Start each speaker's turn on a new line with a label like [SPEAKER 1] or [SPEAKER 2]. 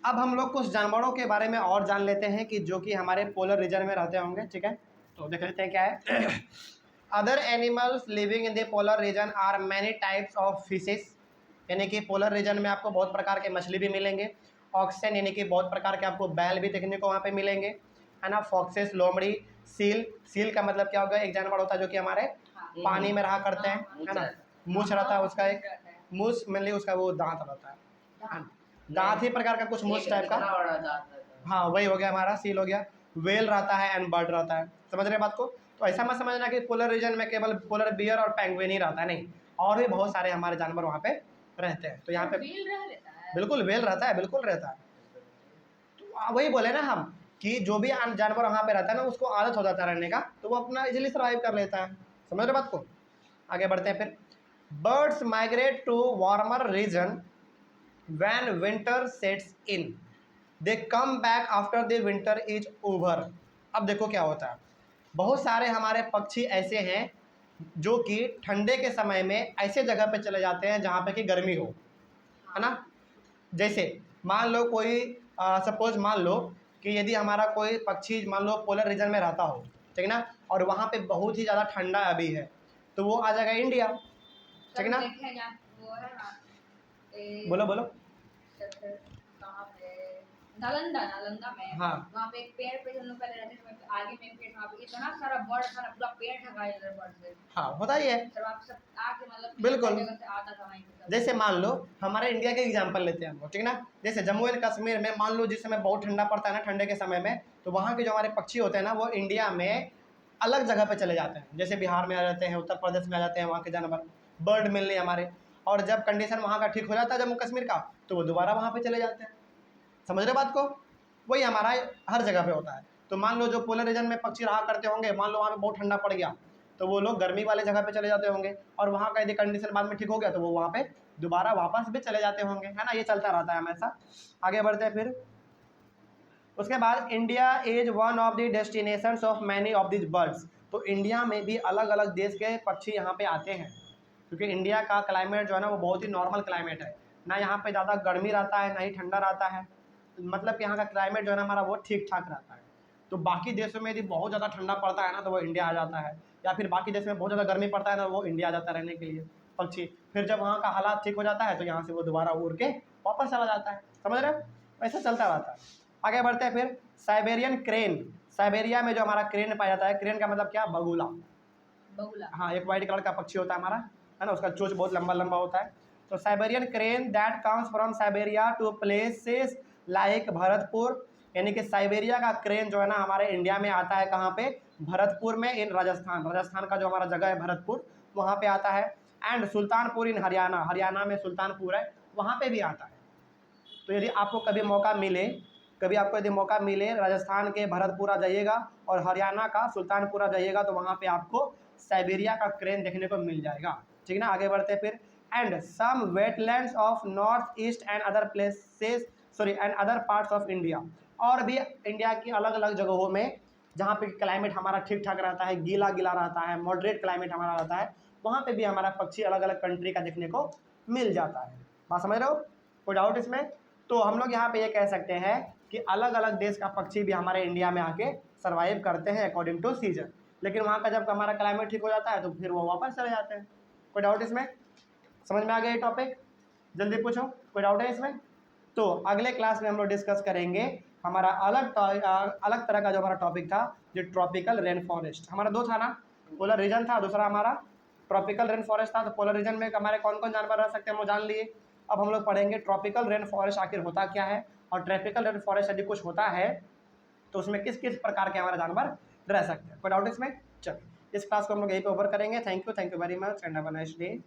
[SPEAKER 1] अब हम लोग कुछ जानवरों के बारे में और जान लेते हैं कि जो कि हमारे पोलर रीजन में रहते होंगे, ठीक है। तो देख लेते हैं क्या है। Other animals living in the polar region are many types of fishes, यानी कि पोलर रीजन में आपको बहुत प्रकार के मछली भी मिलेंगे। ऑक्सीजन यानी कि बहुत प्रकार के आपको बैल भी देखने को वहाँ पे मिलेंगे, है ना। फॉक्सेस, लोमड़ी, सील। सील का मतलब क्या होगा, एक जानवर होता है जो कि हमारे पानी में रहा करते हैं, है ना। मूछ रहता है उसका, एक मूछ मेनली उसका वो दांत रहता है, दांत ही प्रकार का कुछ मूछ टाइप का, हाँ वही हो गया हमारा सील हो गया। वेल रहता है एंड बर्ड रहता है, समझ रहे बात को। तो ऐसा मत समझना कि पोलर रीजन में केवल पोलर बियर और पेंगुइन ही रहता है, नहीं, और भी बहुत सारे हमारे जानवर वहाँ पे रहते हैं। तो यहाँ पे बिल्कुल वेल रहता है, बिल्कुल रहता है। तो वही बोले ना हम कि जो भी जानवर वहाँ पे रहता है ना, उसको आदत हो जाता है रहने का, तो वो अपना इजीली सर्वाइव कर लेता है, समझ रहे बात को। आगे बढ़ते हैं फिर। Birds migrate to warmer region when winter sets in, they come back after the winter is over. अब देखो क्या होता है, बहुत सारे हमारे पक्षी ऐसे हैं जो कि ठंडे के समय में ऐसे जगह पे चले जाते हैं जहाँ पे कि गर्मी हो, है ना। जैसे मान लो कोई सपोज मान लो कि यदि हमारा कोई पक्षी मान लो पोलर रीजन में रहता हो, ठीक है ना, और वहाँ पे बहुत ही ज़्यादा ठंडा अभी है, तो वो आ जाएगा इंडिया, ठीक है ना। बोलो बोलो।
[SPEAKER 2] नालंदा, नालंदा में
[SPEAKER 1] हाँ
[SPEAKER 2] वहाँ पे एक पेड़ पे हम लोग पहले रहते थे, आगे में एक पेड़, वहाँ पे इतना सारा बर्ड था ना, पूरा पेड़ ढका इधर बर्ड से।
[SPEAKER 1] हाँ होता ही है,
[SPEAKER 2] सब आप सब आके मतलब
[SPEAKER 1] बिल्कुल।
[SPEAKER 2] जगह से आता था वहीं पे सब।
[SPEAKER 1] जैसे मान लो हमारे इंडिया के एग्जांपल लेते हैं हम लोग, ठीक है ना। जैसे जम्मू एंड कश्मीर में मान लो जिस समय बहुत ठंडा पड़ता है ना, ठंडे के समय में, तो वहाँ के जो हमारे पक्षी होते हैं ना, वो इंडिया में अलग जगह पे चले जाते हैं। जैसे बिहार में आ जाते हैं, उत्तर प्रदेश में आ जाते हैं वहाँ के जानवर, बर्ड मिलने हमारे। और जब कंडीशन वहाँ का ठीक हो जाता है जम्मू कश्मीर का, तो वो दोबारा वहाँ पे चले जाते हैं, समझ रहे बात को। वही हमारा हर जगह पे होता है। तो मान लो जो पोलर रीजन में पक्षी रहा करते होंगे, मान लो वहाँ पे बहुत ठंडा पड़ गया, तो वो लोग गर्मी वाले जगह पे चले जाते होंगे, और वहाँ का यदि कंडीशन बाद में ठीक हो गया तो वो वहाँ पे दोबारा वापस भी चले जाते होंगे, है ना। ये चलता रहता है हमेशा। आगे बढ़ते हैं फिर। उसके बाद India is one of the destinations of many of this birds. तो इंडिया में भी अलग अलग देश के पक्षी यहाँ पे आते हैं, क्योंकि इंडिया का क्लाइमेट जो है ना वो बहुत ही नॉर्मल क्लाइमेट है, ना यहाँ पे ज़्यादा गर्मी रहता है ना ही ठंडा रहता है। मतलब कि यहाँ का क्लाइमेट जो है ना हमारा वो ठीक ठाक रहता है। तो बाकी देशों में यदि बहुत ज़्यादा ठंडा पड़ता है ना तो वो इंडिया आ जाता है, या फिर बाकी देश में बहुत ज़्यादा गर्मी पड़ता है ना वो इंडिया आ जाता है रहने के लिए पक्षी। फिर जब वहाँ का हालात ठीक हो जाता है तो यहाँ से वो दोबारा उड़ के वापस चला जाता है, समझ रहे हो। ऐसा चलता रहता है। आगे बढ़ते हैं फिर। साइबेरियन क्रेन, साइबेरिया में जो हमारा क्रेन पाया जाता है, क्रेन का मतलब क्या, बगुला।
[SPEAKER 2] बगुला,
[SPEAKER 1] हाँ, एक वाइट कलर का पक्षी होता है हमारा, है ना, उसका चोंच बहुत लंबा लंबा होता है। तो Siberian crane that comes from Siberia to places like Bharatpur, यानी कि साइबेरिया का क्रेन जो है ना हमारे इंडिया में आता है, कहाँ पे, भरतपुर में, इन राजस्थान। राजस्थान का जो हमारा जगह है भरतपुर, वहाँ पे आता है। एंड सुल्तानपुर इन हरियाणा, हरियाणा में सुल्तानपुर है, वहाँ पे भी आता है। तो यदि आपको कभी मौका मिले, कभी आपको यदि मौका मिले राजस्थान के भरतपुरा जाइएगा और हरियाणा का सुल्तानपुरा जाइएगा, तो वहाँ पे आपको साइबेरिया का क्रेन देखने को मिल जाएगा, ठीक है ना। आगे बढ़ते हैं फिर। And some wetlands of north east and other places, sorry, and other parts of India. और भी इंडिया की अलग अलग जगहों में जहाँ पे क्लाइमेट हमारा ठीक ठाक रहता है, गीला गीला रहता है, मॉडरेट क्लाइमेट हमारा रहता है, वहाँ पे भी हमारा पक्षी अलग अलग कंट्री का देखने को मिल जाता है। बात समझ रहे हो, कोई डाउट इसमें। तो हम लोग यहाँ पे ये कह सकते हैं कि अलग अलग देश का पक्षी भी हमारे इंडिया में आके सर्वाइव करते हैं अकॉर्डिंग टू सीजन, लेकिन वहाँ का जब हमारा क्लाइमेट ठीक हो जाता है तो फिर वो वापस चले जाते हैं। कोई डाउट इसमें, समझ में आ गया ये टॉपिक, जल्दी पूछो, कोई डाउट है इसमें। तो अगले क्लास में हम लोग डिस्कस करेंगे हमारा अलग तरह का जो हमारा टॉपिक था, जो ट्रॉपिकल रेन फॉरेस्ट। हमारा दो था ना, पोलर रीजन था, दूसरा हमारा ट्रॉपिकल रेन फॉरेस्ट था। तो पोलर रीजन में हमारे कौन कौन जानवर रह सकते हैं हम लोग जान लिए। अब हम लोग पढ़ेंगे ट्रॉपिकल रेन फॉरेस्ट आखिर होता क्या है, और ट्रॉपिकल रेन फॉरेस्ट यदि कुछ होता है तो उसमें किस किस प्रकार के हमारे जानवर रह सकते हैं। कोई डाउट इसमें। चलो इस क्लास को हम लोग यहीं पे ओवर करेंगे। Thank you very much and have a nice day.